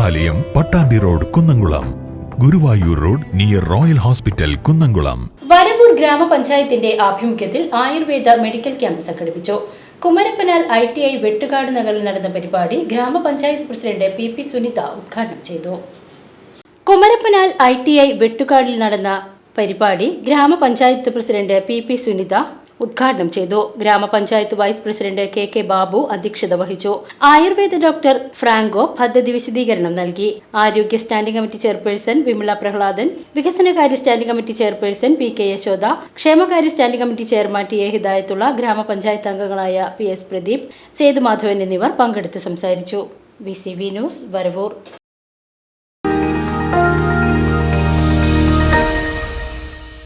Krishnalayam, Pattambi road, Kunnamkulam. Guruvayur road near royal hospital, Kunnamkulam. Varavoor ഗ്രാമപഞ്ചായത്തിന്റെ ആഭിമുഖ്യത്തിൽ Ayurveda medical camp സംഘടിപ്പിച്ചു. കുമരപ്പനാൽ ITI വെട്ടുകാട് നഗറിൽ നടന്ന പരിപാടി ഗ്രാമപഞ്ചായത്ത് പ്രസിഡന്റ് PP സുനിത ഉദ്ഘാടനം ചെയ്തു. കുമരപ്പനാൽ ITI വെട്ടുകാടിൽ നടന്ന പരിപാടി ഗ്രാമപഞ്ചായത്ത് പ്രസിഡന്റ് PP സുനിത ഉദ്ഘാടനം ചെയ്തു. ഗ്രാമപഞ്ചായത്ത് വൈസ് പ്രസിഡന്റ് KK ബാബു അധ്യക്ഷത വഹിച്ചു. ആയുർവേദ ഡോക്ടർ ഫ്രാങ്കോ പദ്ധതി വിശദീകരണം നൽകി. ആരോഗ്യ standing committee chairperson Vimala Prahladan, വികസനകാര്യ standing committee chairperson PK Yashoda, ക്ഷേമകാര്യ standing committee chairman TA Hidayathulla, ഗ്രാമപഞ്ചായത്ത് അംഗങ്ങളായ PS പ്രദീപ്, സേതുമാധവൻ എന്നിവർ പങ്കെടുത്ത് സംസാരിച്ചു. VCV news, Varavoor.